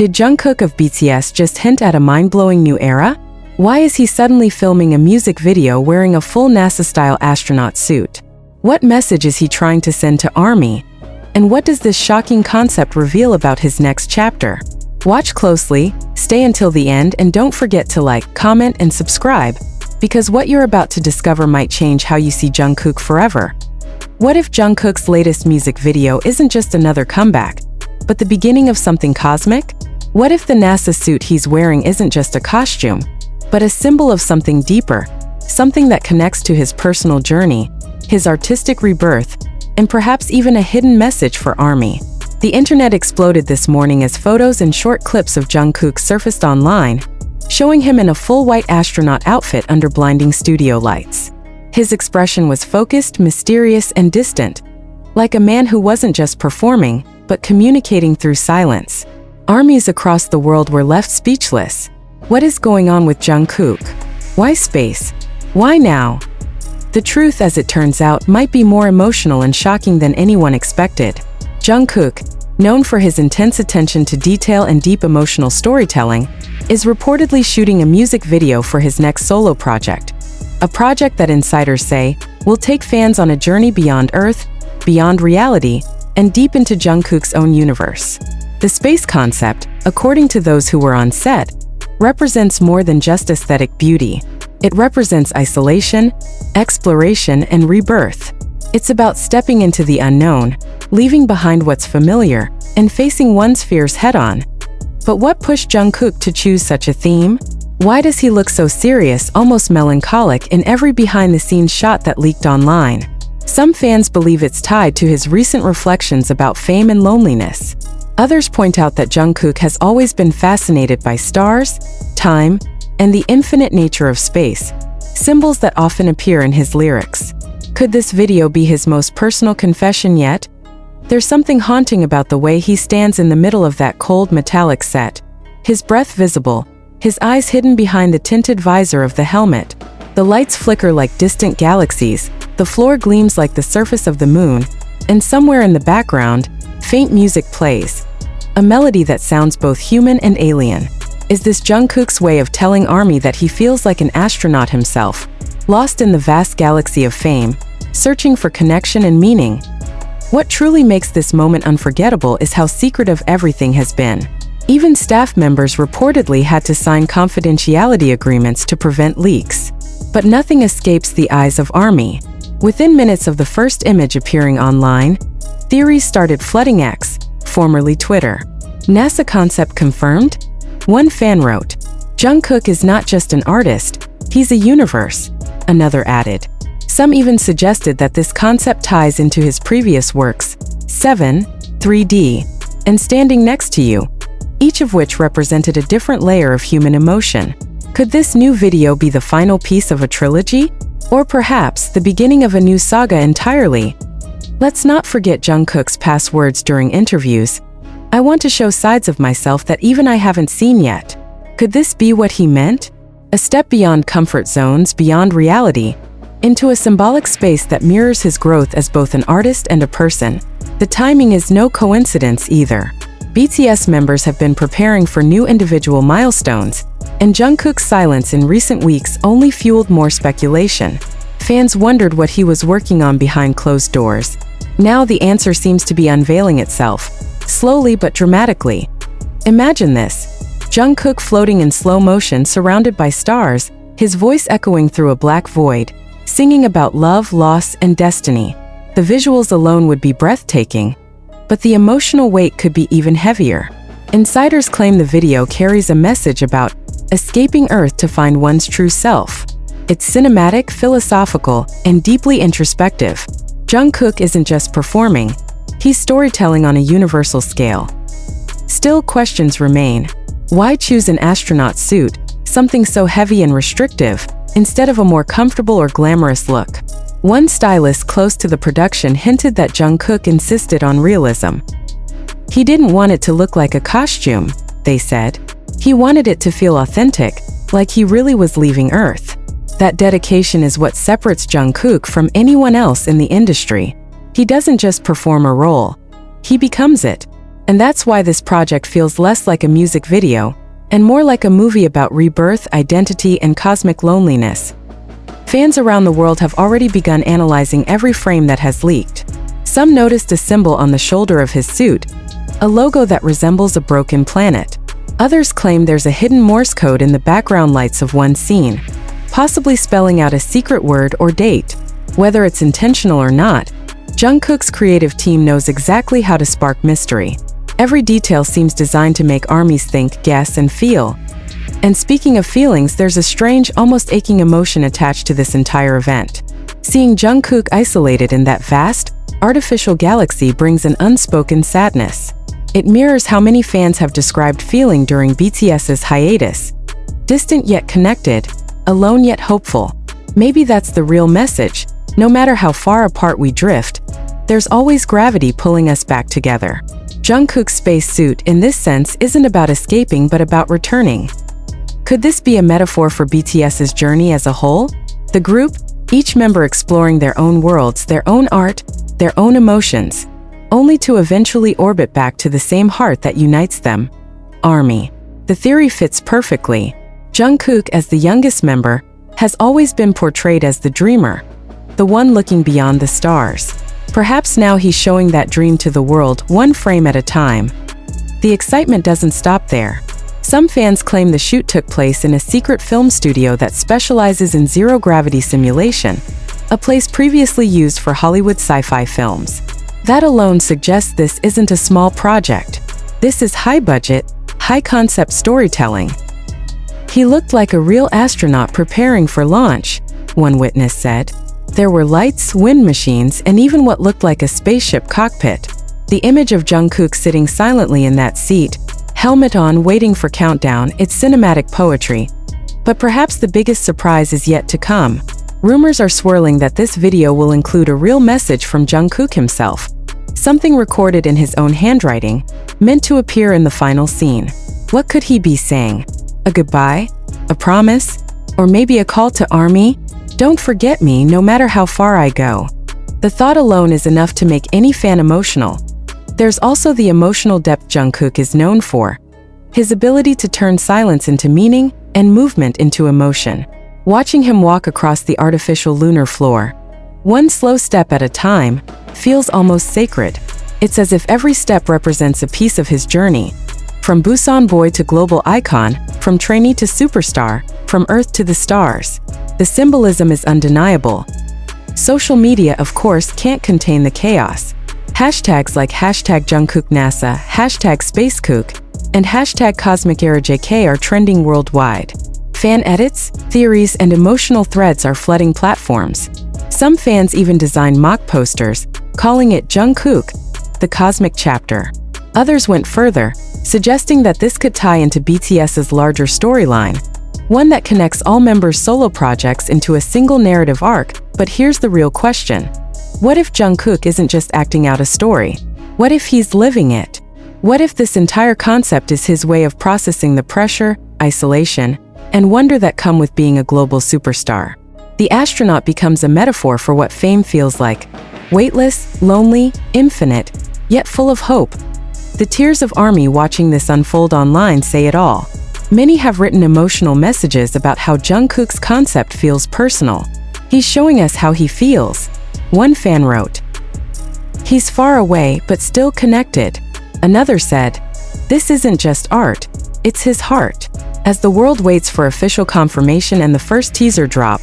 Did Jungkook of BTS just hint at a mind-blowing new era? Why is he suddenly filming a music video wearing a full NASA-style astronaut suit? What message is he trying to send to ARMY? And what does this shocking concept reveal about his next chapter? Watch closely, stay until the end, and don't forget to like, comment, and subscribe, because what you're about to discover might change how you see Jungkook forever. What if Jungkook's latest music video isn't just another comeback, but the beginning of something cosmic? What if the NASA suit he's wearing isn't just a costume, but a symbol of something deeper, something that connects to his personal journey, his artistic rebirth, and perhaps even a hidden message for ARMY? The internet exploded this morning as photos and short clips of Jungkook surfaced online, showing him in a full white astronaut outfit under blinding studio lights. His expression was focused, mysterious, and distant, like a man who wasn't just performing, but communicating through silence. ARMYs across the world were left speechless. What is going on with Jungkook? Why space? Why now? The truth, as it turns out, might be more emotional and shocking than anyone expected. Jungkook, known for his intense attention to detail and deep emotional storytelling, is reportedly shooting a music video for his next solo project. A project that insiders say will take fans on a journey beyond Earth, beyond reality, and deep into Jungkook's own universe. The space concept, according to those who were on set, represents more than just aesthetic beauty. It represents isolation, exploration, and rebirth. It's about stepping into the unknown, leaving behind what's familiar, and facing one's fears head-on. But what pushed Jungkook to choose such a theme? Why does he look so serious, almost melancholic, in every behind-the-scenes shot that leaked online? Some fans believe it's tied to his recent reflections about fame and loneliness. Others point out that Jungkook has always been fascinated by stars, time, and the infinite nature of space, symbols that often appear in his lyrics. Could this video be his most personal confession yet? There's something haunting about the way he stands in the middle of that cold metallic set, his breath visible, his eyes hidden behind the tinted visor of the helmet. The lights flicker like distant galaxies, the floor gleams like the surface of the moon, and somewhere in the background, faint music plays, a melody that sounds both human and alien. Is this Jungkook's way of telling ARMY that he feels like an astronaut himself, lost in the vast galaxy of fame, searching for connection and meaning? What truly makes this moment unforgettable is how secretive everything has been. Even staff members reportedly had to sign confidentiality agreements to prevent leaks. But nothing escapes the eyes of ARMY. Within minutes of the first image appearing online, theories started flooding X, formerly Twitter. NASA concept confirmed? One fan wrote, "Jungkook is not just an artist, he's a universe," another added. Some even suggested that this concept ties into his previous works, 7, 3D, and Standing Next to You, each of which represented a different layer of human emotion. Could this new video be the final piece of a trilogy? Or perhaps the beginning of a new saga entirely? Let's not forget Jungkook's past words during interviews. "I want to show sides of myself that even I haven't seen yet." Could this be what he meant? A step beyond comfort zones, beyond reality, into a symbolic space that mirrors his growth as both an artist and a person. The timing is no coincidence either. BTS members have been preparing for new individual milestones, and Jungkook's silence in recent weeks only fueled more speculation. Fans wondered what he was working on behind closed doors. Now the answer seems to be unveiling itself, slowly but dramatically. Imagine this: Jungkook floating in slow motion surrounded by stars, his voice echoing through a black void, singing about love, loss, and destiny. The visuals alone would be breathtaking, but the emotional weight could be even heavier. Insiders claim the video carries a message about escaping Earth to find one's true self. It's cinematic, philosophical, and deeply introspective. Jungkook isn't just performing, he's storytelling on a universal scale. Still, questions remain. Why choose an astronaut suit, something so heavy and restrictive, instead of a more comfortable or glamorous look? One stylist close to the production hinted that Jungkook insisted on realism. He didn't want it to look like a costume, they said. He wanted it to feel authentic, like he really was leaving Earth. That dedication is what separates Jungkook from anyone else in the industry. He doesn't just perform a role, he becomes it. And that's why this project feels less like a music video and more like a movie about rebirth, identity, and cosmic loneliness. Fans around the world have already begun analyzing every frame that has leaked. Some noticed a symbol on the shoulder of his suit, a logo that resembles a broken planet. Others claim there's a hidden Morse code in the background lights of one scene, possibly spelling out a secret word or date. Whether it's intentional or not, Jungkook's creative team knows exactly how to spark mystery. Every detail seems designed to make ARMYs think, guess, and feel. And speaking of feelings, there's a strange, almost aching emotion attached to this entire event. Seeing Jungkook isolated in that vast, artificial galaxy brings an unspoken sadness. It mirrors how many fans have described feeling during BTS's hiatus. Distant yet connected, alone yet hopeful. Maybe that's the real message. No matter how far apart we drift, there's always gravity pulling us back together. Jungkook's spacesuit, in this sense, isn't about escaping but about returning. Could this be a metaphor for BTS's journey as a whole? The group, each member exploring their own worlds, their own art, their own emotions, only to eventually orbit back to the same heart that unites them. ARMY. The theory fits perfectly. Jungkook, as the youngest member, has always been portrayed as the dreamer, the one looking beyond the stars. Perhaps now he's showing that dream to the world, one frame at a time. The excitement doesn't stop there. Some fans claim the shoot took place in a secret film studio that specializes in zero-gravity simulation, a place previously used for Hollywood sci-fi films. That alone suggests this isn't a small project. This is high-budget, high-concept storytelling. He looked like a real astronaut preparing for launch, one witness said. There were lights, wind machines, and even what looked like a spaceship cockpit. The image of Jungkook sitting silently in that seat, helmet on, waiting for countdown, it's cinematic poetry. But perhaps the biggest surprise is yet to come. Rumors are swirling that this video will include a real message from Jungkook himself. Something recorded in his own handwriting, meant to appear in the final scene. What could he be saying? A goodbye? A promise? Or maybe a call to ARMY? Don't forget me no matter how far I go. The thought alone is enough to make any fan emotional. There's also the emotional depth Jungkook is known for. His ability to turn silence into meaning and movement into emotion. Watching him walk across the artificial lunar floor, one slow step at a time, feels almost sacred. It's as if every step represents a piece of his journey. From Busan boy to global icon, from trainee to superstar, from Earth to the stars. The symbolism is undeniable. Social media, of course, can't contain the chaos. Hashtags like #JungkookNASA, #SpaceKook, and #CosmicEraJK are trending worldwide. Fan edits, theories, and emotional threads are flooding platforms. Some fans even designed mock posters, calling it Jungkook, the cosmic chapter. Others went further, suggesting that this could tie into BTS's larger storyline, one that connects all members' solo projects into a single narrative arc. But here's the real question. What if Jungkook isn't just acting out a story? What if he's living it? What if this entire concept is his way of processing the pressure, isolation, and wonder that come with being a global superstar? The astronaut becomes a metaphor for what fame feels like. Weightless, lonely, infinite, yet full of hope. The tears of ARMY watching this unfold online say it all. Many have written emotional messages about how Jungkook's concept feels personal. He's showing us how he feels. One fan wrote, "He's far away but still connected." Another said, "This isn't just art, it's his heart." As the world waits for official confirmation and the first teaser drop,